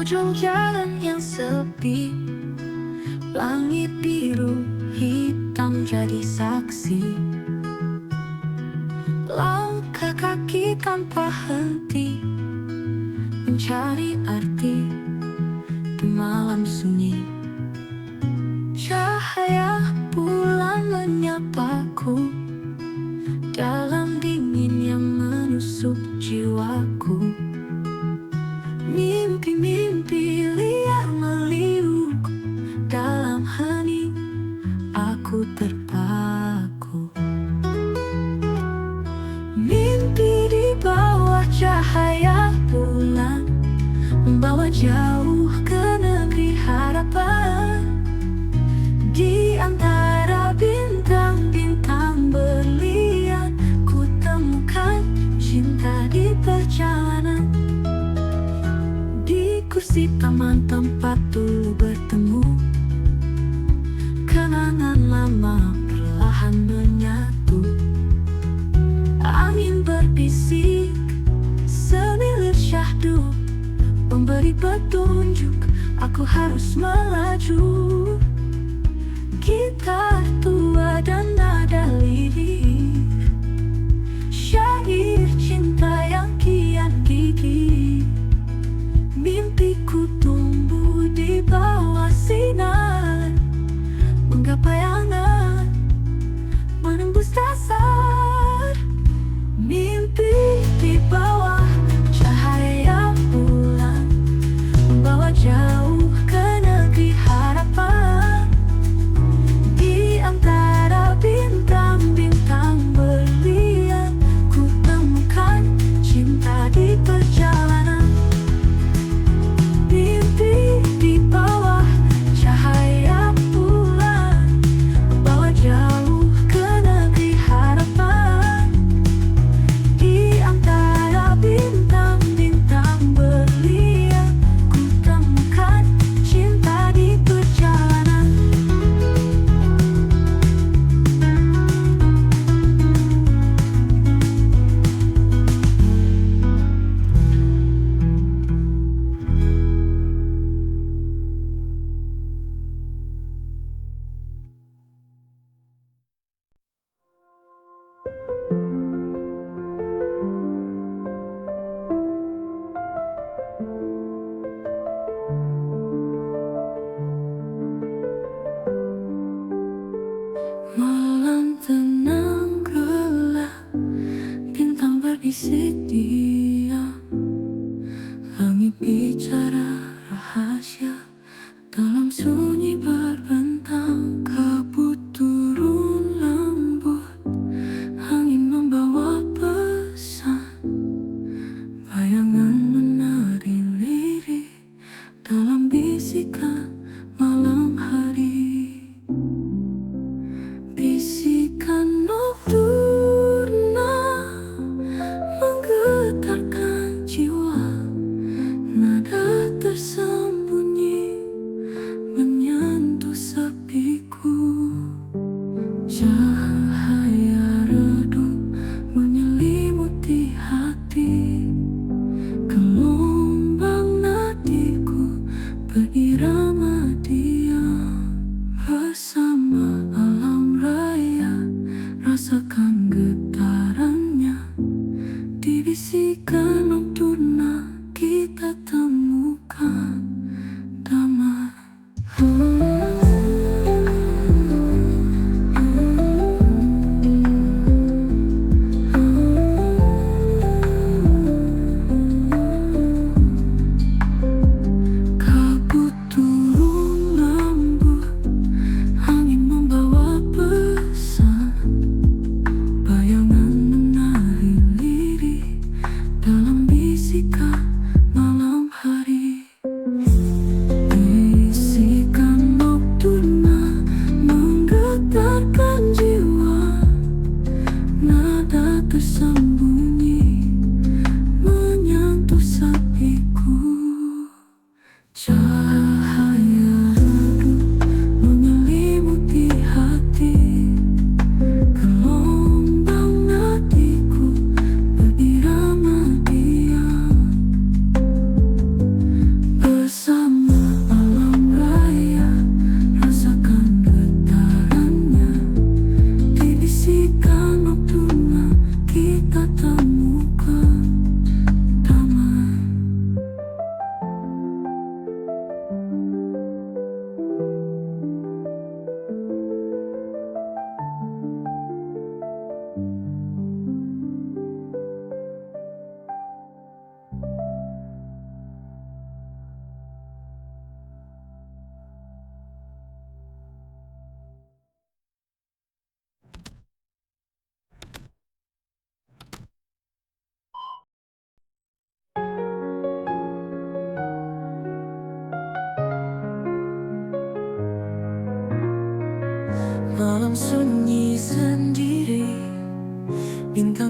ujung jalan yang sepi, langit biru hitam jadi saksi. Langkah kaki tanpa henti, mencari arti di malam sunyi. Cahaya bulan menyapaku dalam dingin yang menusuk jiwaku. Mimpi-mimpi liar meliuk dalam hening, aku terpaku. Mimpi di bawah cahaya bulan, membawa jauh ke negeri harapan. Di antara bintang-bintang berlian, ku temukan cinta di perjalanan. Di kursi taman tempat dulu bertemu, kenangan lama perlahan menyatu. Angin berbisik, semilir syahdu memberi petunjuk, aku harus melaju. Gitar tua dan nada lirih, syair cinta yang kian gigih. Mimpiku tumbuh di bawah sinar, menggapai angan, menembus dasar. Mimpi di bawah cahaya bulan, membawa jauh ke negeri harapan. Di antara bintang-bintang berlian, ku temukan cinta di perjalanan. Mimpi di bawah cahaya bulan, membawa jauh ke negeri harapan. Di antara bintang-bintang berlian, ku temukan cinta di perjalanan. Malam tenang gelap, bintang berbisik diam. Langit bicara rahasia, dalam sunyi berbentang. Kabut turun lembut, angin membawa pesan. Bayangan menari lirih dalam bisikan malam hari. Bisikan nocturna menggetarkan jiwa, nada tersembunyi menyentuh sepiku. Cahaya redup menyelimuti hati, gelombang nadiku berirama diam. Bersama alam raya, rasakan getarannya. Di bisikan nocturna kita temukan damai. Kabut turun lembut, angin membawa pesan. Bayangan menari lirih dalam bisikan malam hari. Bisikan nocturna menggetarkan jiwa, nada tersembunyi menyentuh sepiku. Cahaya redup menyelimuti hati, gelombang nadiku berirama diam.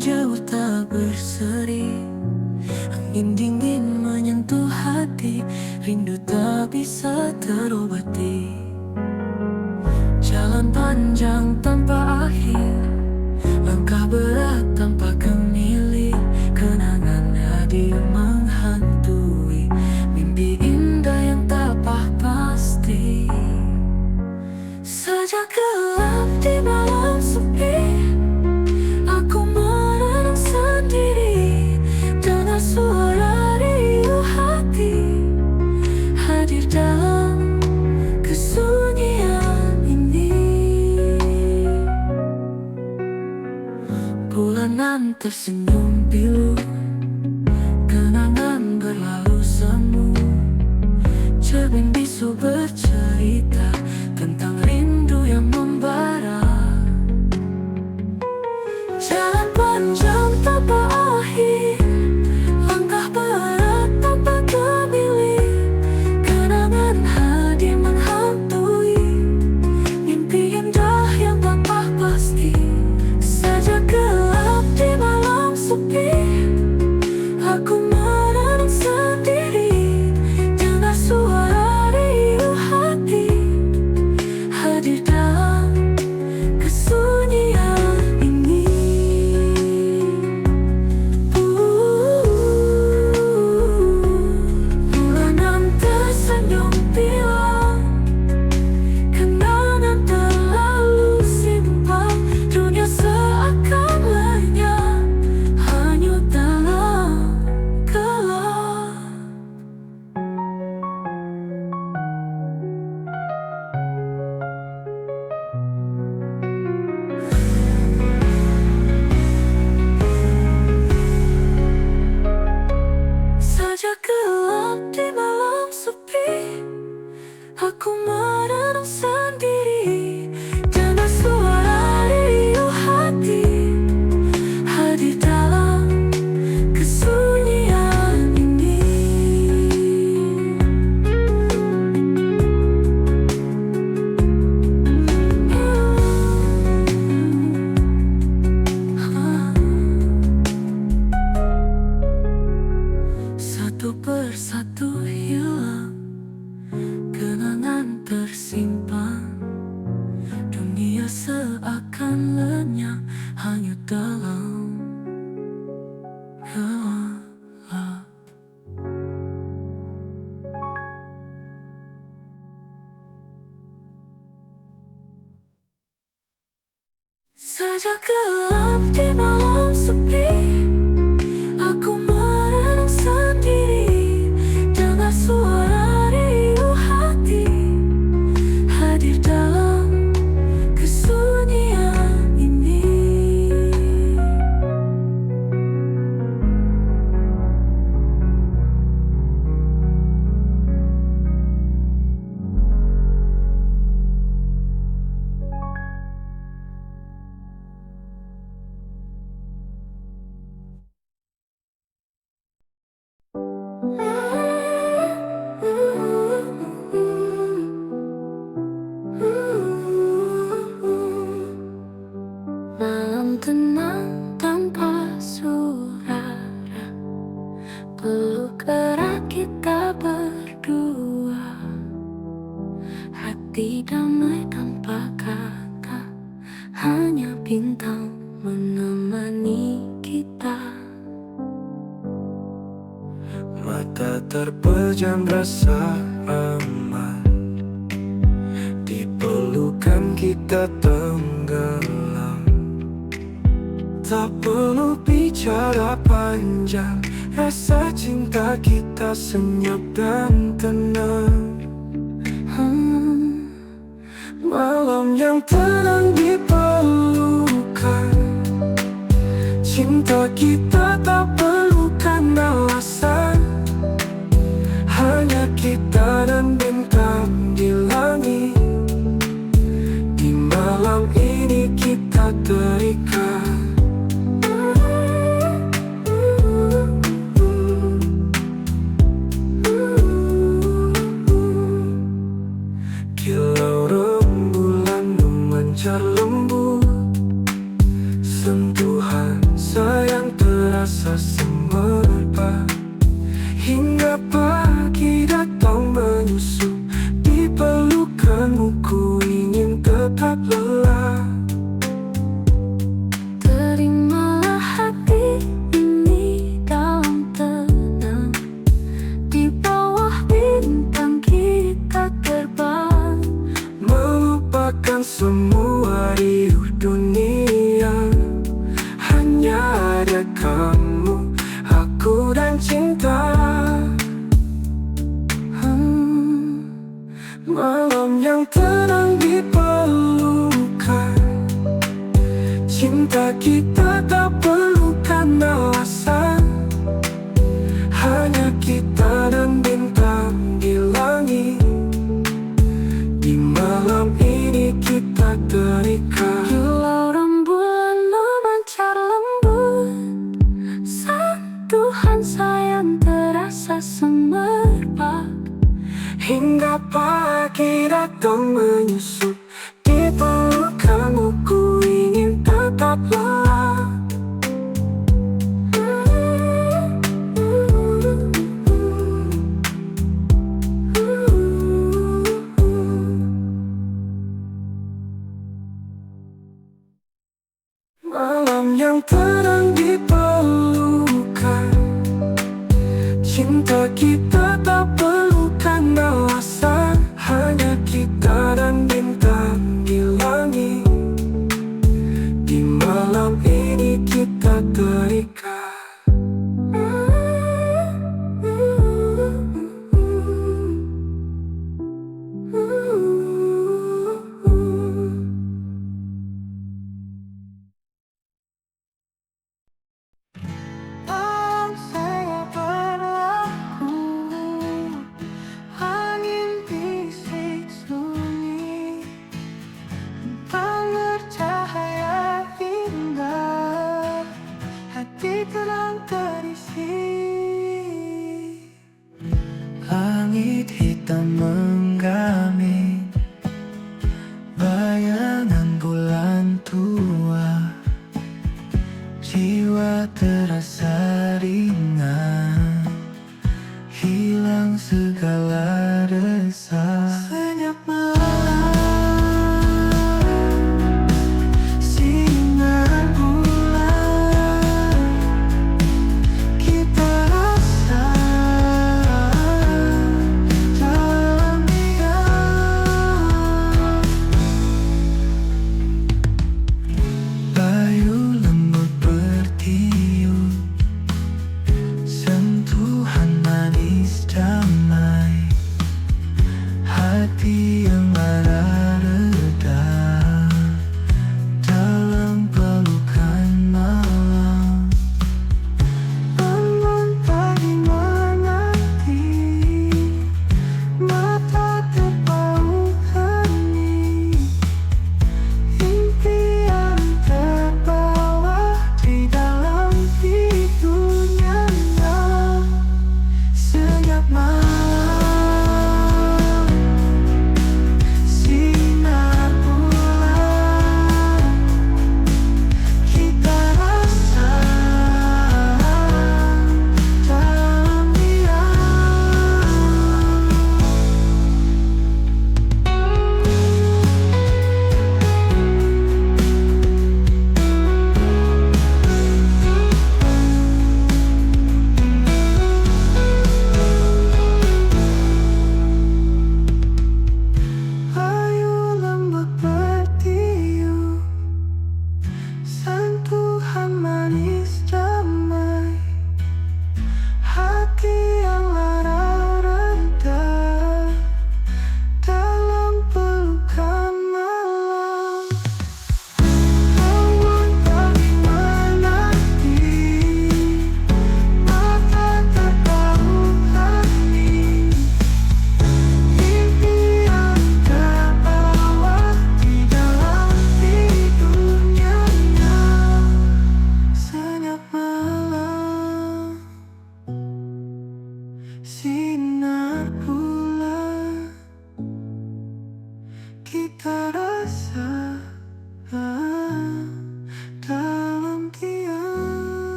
jauh tak berseri, angin dingin menyentuh hati, rindu tak bisa terobati. Jalan panjang tanpa akhir, langkah berat tanpa kemili, kenangan hadir menghantui, mimpi indah yang tak pasti. Sejak gelap di malam sepi, aku merenung sendiri, dengar suara riuh hati hadir dalam kesunyian ini. Bulanan tersenyum pilu, kenangan berlalu semu, cermin bisu bercerita tentang rindu yang membara. Jalan panjang tanpa akhir, langkah berat tanpa kemili, kenangan hadir menghantui, mimpi indah yang tanpa pasti. Sejak gelap di malam sepi, aku merenung sendiri, dengar suara riuh hati hadir dalam kesunyian ini. Bulanan tersenyum bilang, kenangan terlalu simpang, dunia seakan lenyap hanyut dalam gelap. Sejak gelap di malam sepi, aku merenung sendiri, dengar suara riuh hati hadir dalam kesunyian ini. Satu persatu hilang, kenangan tersimpan, dunia seakan lenyap hanyut dalam gelap. Sejak gelap di malam sepi, aku merenung sendiri, dengar suara riuh hati hadir dalam kesunyian ini. Malam tenang tanpa suara, peluk erat kita berdua, hati damai tanpa kata, hanya bintang menemani kita. Mata terpejam rasa aman, di pelukan kita tenggelam. Tak perlu bicara panjang, rasa cinta kita senyap dan tenang. Malam yang tenang di pelukan, cinta kita tak perlukan alasan, hanya kita dan bintang di langit. Di malam ini kita terikat. Kilau rembulan memancar lembut, sentuhan sayang terasa semerbak. Hingga pagi datang menyusup di pelukanmu, ku ingin tetap lelah. Terimalah hati ini dalam tenang, di bawah bintang kita terbang, melupakan semua riuh dunia. Hanya ada kamu, aku dan cinta. Malam yang tenang di pelukan, cinta kita tak perlukan alasan. Hanya kita dan bintang di langit. Di malam ini kita terikat. Kilau rembulan memancar lembut, sentuhan sayang terasa semerbak. Hingga pagi datang menyusup di pelukanmu, ku ingin tetap lelah. Malam yang tenang di pelukan, cinta kita tak perlukan alasan. Hanya kita dan bintang di langit. Di malam ini kita terikat. Saya berlaku, angin bisik sunyi, bangun cahaya indah, hati tenang terisi. Langit hitam menggamit bayangan bulan tua. Jiwa terasa ringan, hilang segala resah. Senyap malam, sinar bulan, kita rasa dalam diam. Bayu lembut bertiup,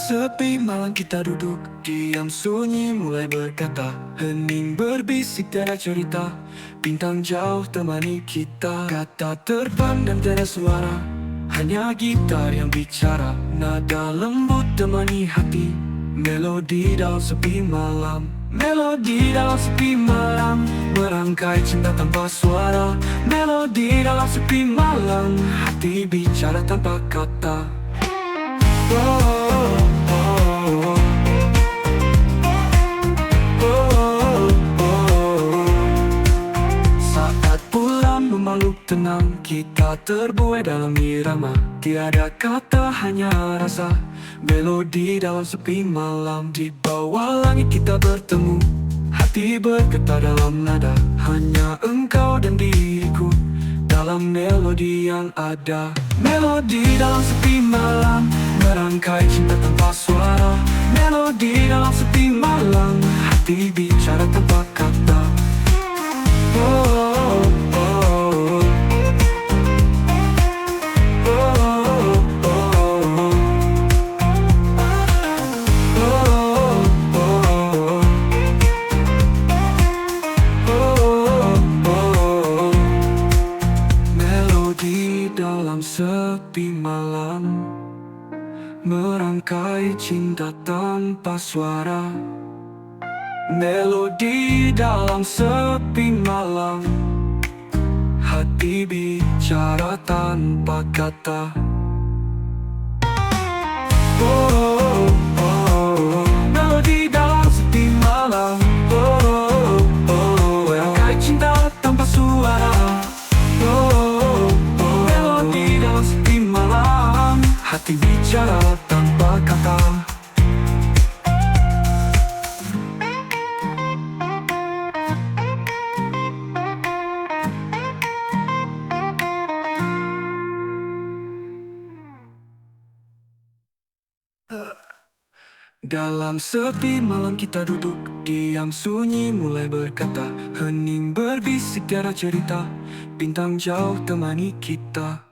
sepi malam kita duduk, diam sunyi mulai berkata, hening berbisik tiada cerita, bintang jauh temani kita. Kata terpendam tiada suara, hanya gitar yang bicara, nada lembut temani hati, melodi dalam sepi malam. Melodi dalam sepi malam, merangkai cinta tanpa suara. Melodi dalam sepi malam, hati bicara tanpa kata. Oh, oh, oh, oh, oh. Saat bulan memeluk tenang, kita terbuai dalam irama. Tiada kata, hanya rasa. Melodi dalam sepi malam, di bawah langit kita bertemu. Hati bergetar dalam nada, hanya engkau dan diriku dalam melodi yang ada. Melodi dalam sepi malam, merangkai cinta tanpa suara. Melodi dalam sepi malam, hati bicara tanpa kata. Oh, oh, oh, oh. Sepi malam, merangkai cinta tanpa suara. Melodi dalam sepi malam, hati bicara tanpa kata. Oh, oh, oh. Melodi dalam sepi malam. Oh, oh, oh. Merangkai cinta tanpa suara. Oh, melodi dalam sepi malam, hati bicara tanpa kata. Dalam sepi malam kita duduk, diam sunyi mulai berkata, hening berbisik tiada cerita, bintang jauh temani kita.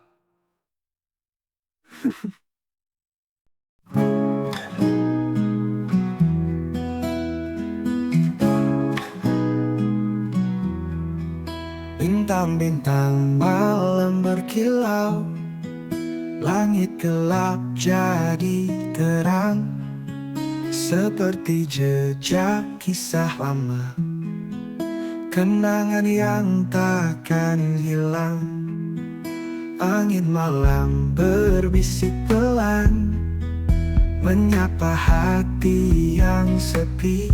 Bintang-bintang malam berkilau, langit gelap jadi terang, seperti jejak kisah lama, kenangan yang takkan hilang. Angin malam berbisik pelan, menyapa hati yang sepi.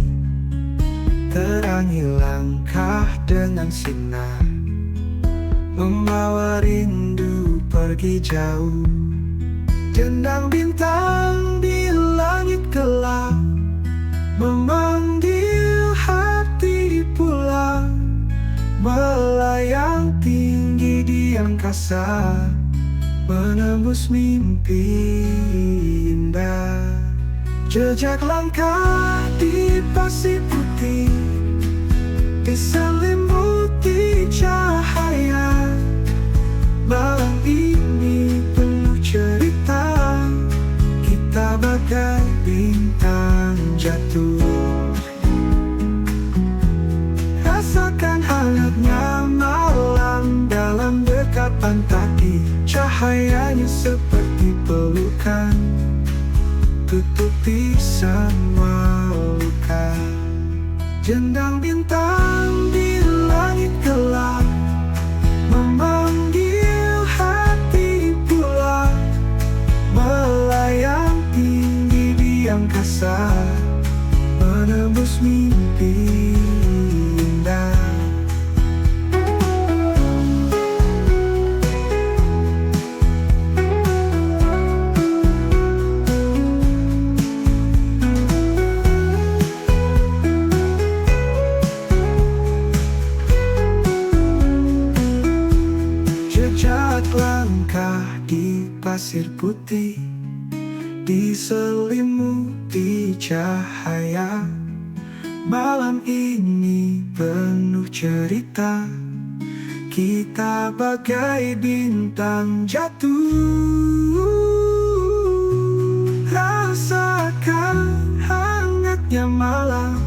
Terangi langkah dengan sinar, membawa rindu pergi jauh. Dendang bintang di langit gelap, memanggil hati pulang. Melayang tinggi di angkasa, menembus mimpi indah. Jejak langkah di pasir putih, diselimuti cahaya. Malam ini penuh cerita, kita bagai bintang jatuh. Rasakan hangatnya malam dalam dekapan kaki, cahayanya seperti pelukan, tutupi semua luka. Jendang bintang di langit gelap, memanggil hati pulang. Melayang tinggi di angkasa, menembus mimpi indah. Jejak langkah di pasir putih, diselimuti cahaya. Malam ini penuh cerita, kita bagai bintang jatuh. Rasakan hangatnya malam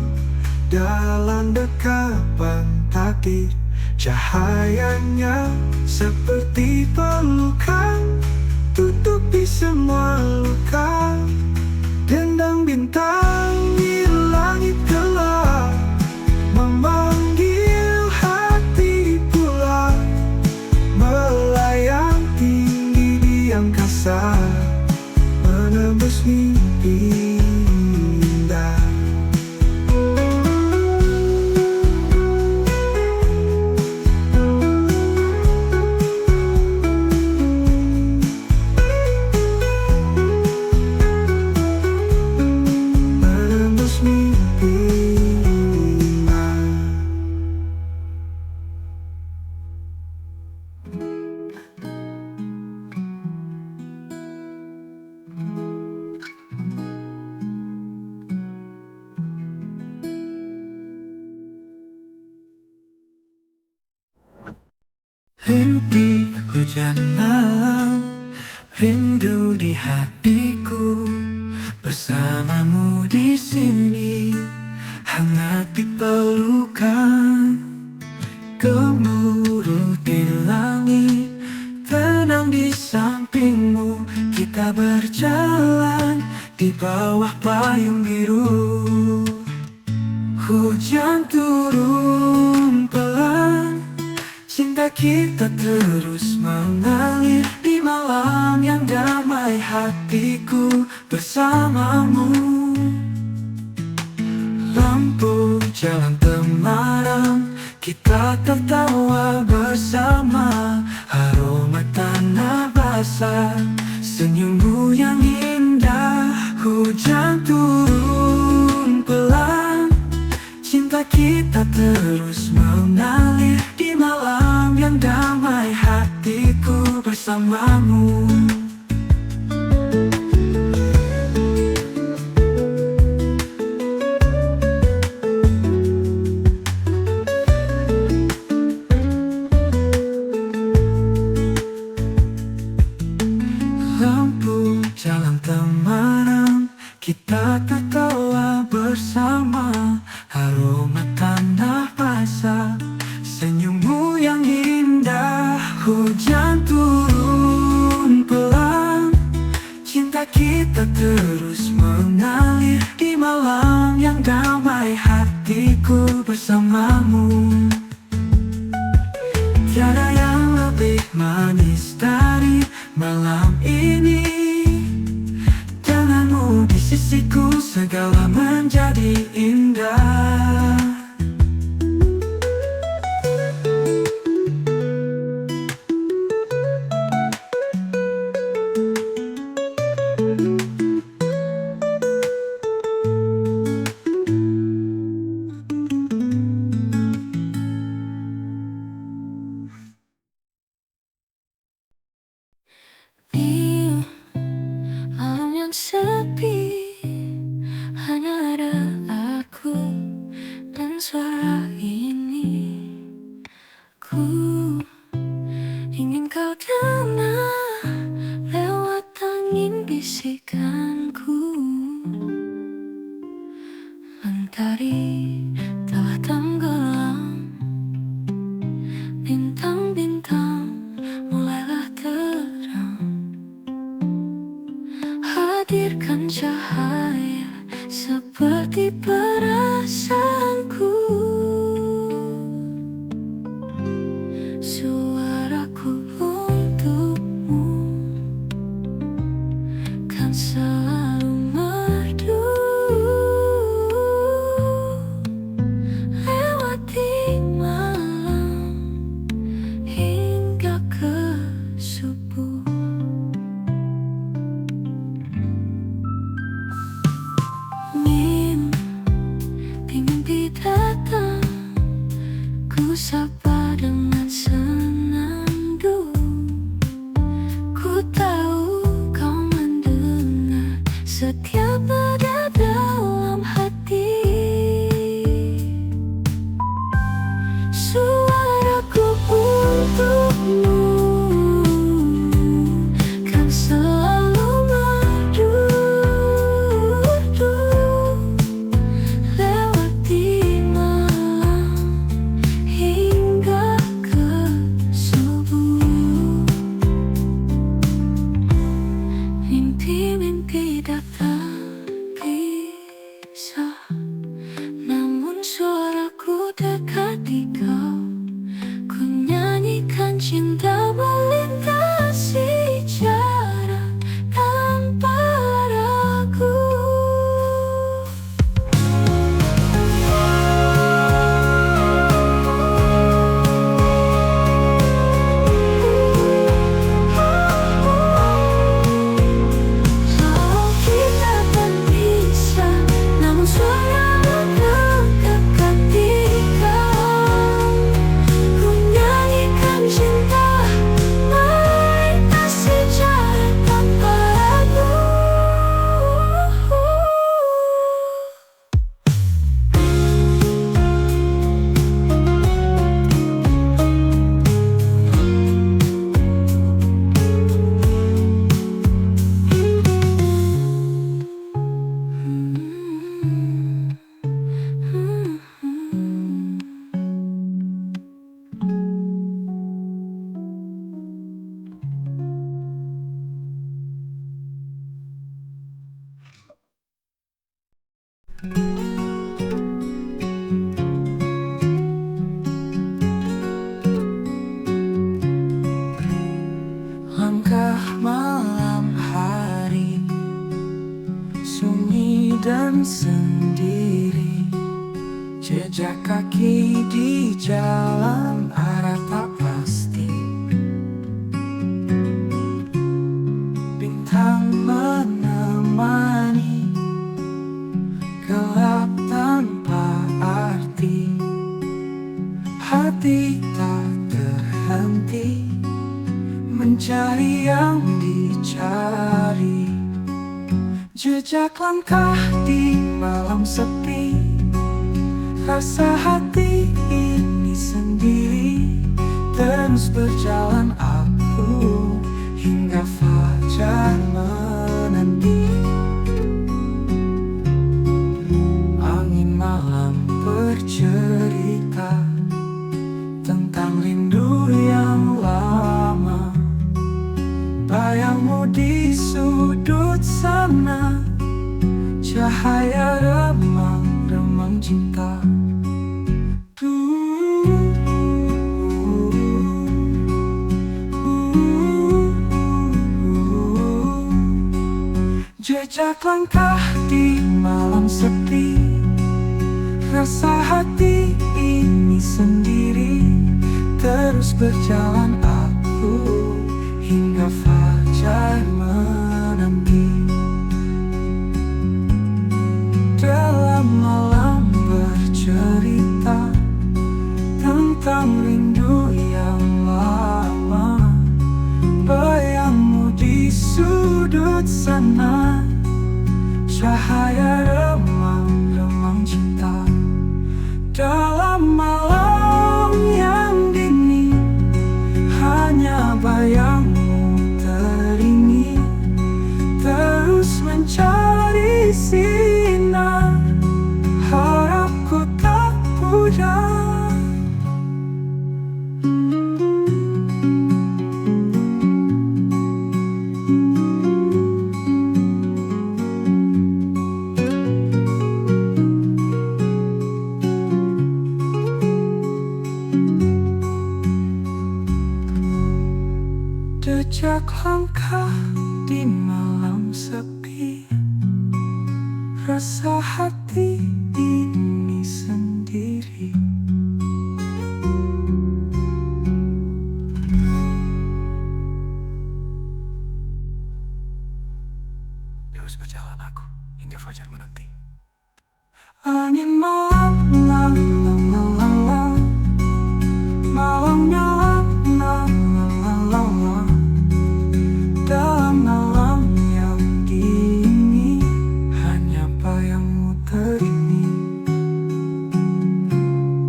dalam dekapan takdir. Cahayanya seperti pelukan, tutupi semua luka. Dendang bintang di langit gelap, memanggil hati pulang, melayang tinggi di angkasa, menembus mimpi indah. Menembus mimpi indah. Rintik hujan malam, rindu di hatiku, bersamamu di sini, hangat di pelukan. Gemuruh di langit, tenang di sampingmu, kita berjalan di bawah payung biru. Hujan turun pelan, cinta kita terus mengalir di malam yang damai, hatiku bersamamu. Lampu jalan temaram, kita tertawa bersama, aroma tanah basah, senyummu yang indah. Hujan turun pelan, cinta kita terus mengalir di malam yang damai, hatiku bersamamu. Lampu jalan temaram, kita tertawa bersama, aroma tanah basah, senyummu yang indah. Hujan turun pelan, cinta kita terus mengalir di malam yang damai, hatiku bersamamu. Tiada yang lebih manis dari malam ini, denganmu di sisiku segala menjadi indah. Di malam yang sepi, hanya ada aku dan suara ini. Ku ingin kau dengar lewat angin bisikanku. Mentari telah tenggelam, bintang-bintang mulailah terang. Hadirkan cahaya seperti perasaanku. Suaraku untukmu kan selalu merdu, lewati malam hingga ke subuh. Mimpi datang, ku sapa dengan senandung. Ku tahu kau mendengar Langkah malam hari, sunyi dan sendiri, jejak kaki di jalan arah tak pasti. Bintang menemani, gelap tanpa arti, hati tak terhenti mencari yang dicari. Jejak langkah di malam sepi, rasa hati ini sendiri. Terus berjalan aku hingga fajar menanti. Angin malam bercerita tentang rindu yang lama. Bayangmu di sudut sana, cahaya remang-remang cinta. Jejak langkah di malam sepi, rasa hati ini sendiri. Terus berjalan aku hingga fajar menanti. Dalam malam bercerita tentang rindu yang lama. Bayangmu di sudut sana, cahaya remang-remang cinta. Dalam malam yang dingin, hanya bayangmu teringin. Terus mencari sinar, harapku tak pudar. Jejak langkah di malam sepi, rasa hati ini sendiri. Terus berjalan aku hingga fajar menanti. Angin malam, la la la la la, malamnya la la la la la. Dalam malam yang dingin, hanya bayangmu teringin.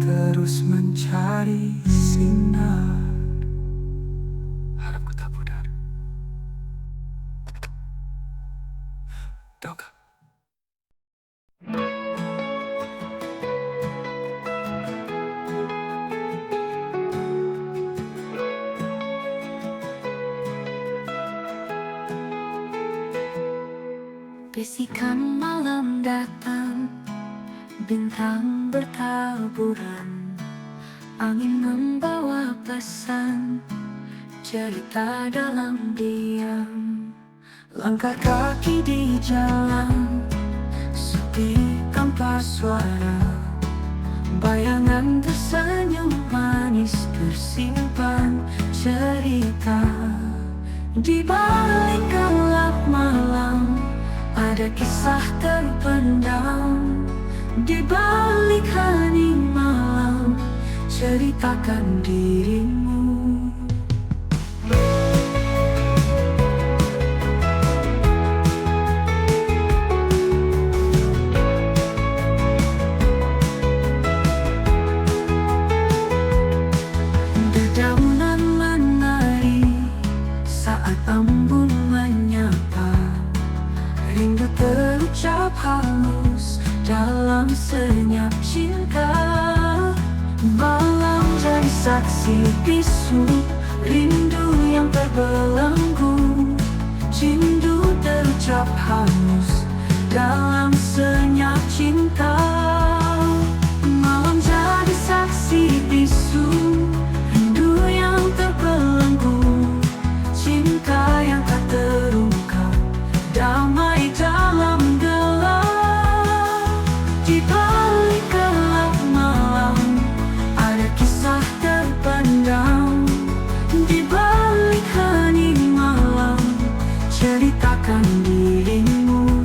Terus mencari sinar, harapku tak pudar. Tahukah? Bisikan malam datang, bintang bertaburan. Angin membawa pesan, cerita dalam diam. Langkah kaki di jalan, sepi tanpa suara. Bayangan tersenyum manis tersimpan cerita. Di balik gelap malam, ada kisah terpendam. Di balik hening malam, ceritakan dirimu. Dedaunan menari saat embun menyapa. Rindu terucap halus dalam senyap cinta. Malam jadi saksi bisu rindu yang terbelenggu. Rindu terucap halus dalam senyap cinta. Malam jadi saksi bisu rindu yang terbelenggu, cinta yang tak terungkap, damai dalam gelap. Di balik gelap malam ada kisah terpendam. Di balik hening malam ceritakan dirimu.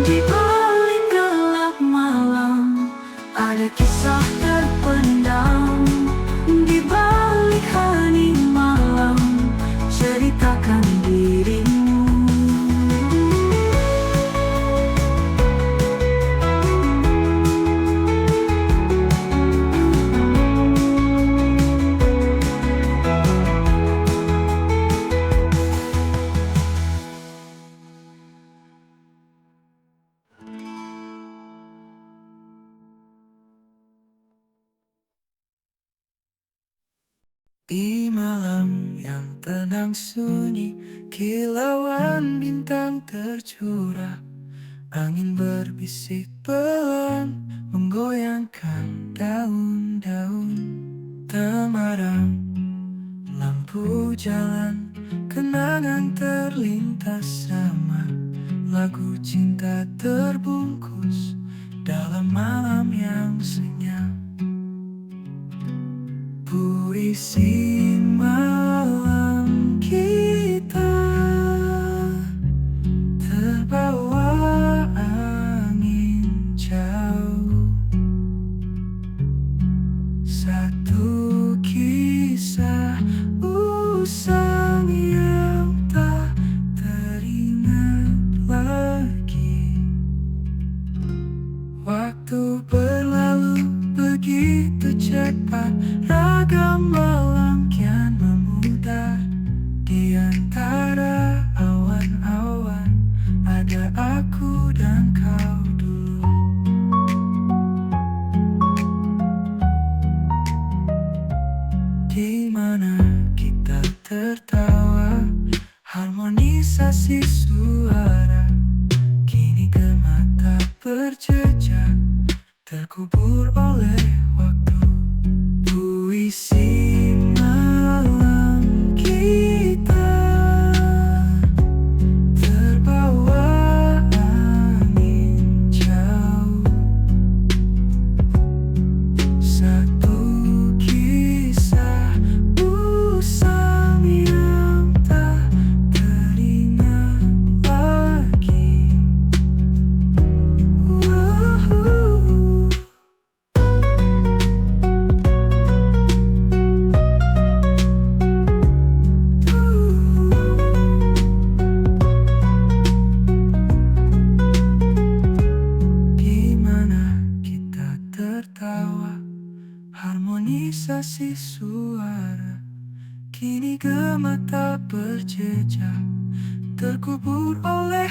Di balik gelap malam ada kisah terpendam. Di balik hening malam ceritakan dirimu. Di malam yang tenang sunyi, kilauan bintang tercurah, angin berbisik pelan menggoyangkan daun-daun temaram. Lampu jalan, kenangan terlintas sama, lagu cinta terbungkus dalam malam yang senyap. Puisi malam kita terbawa angin jauh. Satu kisah usang yang tak teringat lagi. Waktu berlalu begitu cepat, ragam malam kian memudar. Di antara awan-awan ada aku dan kau dulu. Di mana kita tertawa, harmonisasi suara kini gema tak berjejak, terkubur oleh waktu. Puisi malam kita terbawa angin jauh. Satu kisah usang yang tak teringat lagi. Tertawa, harmonisasi suara kini gema tak berjejak, terkubur oleh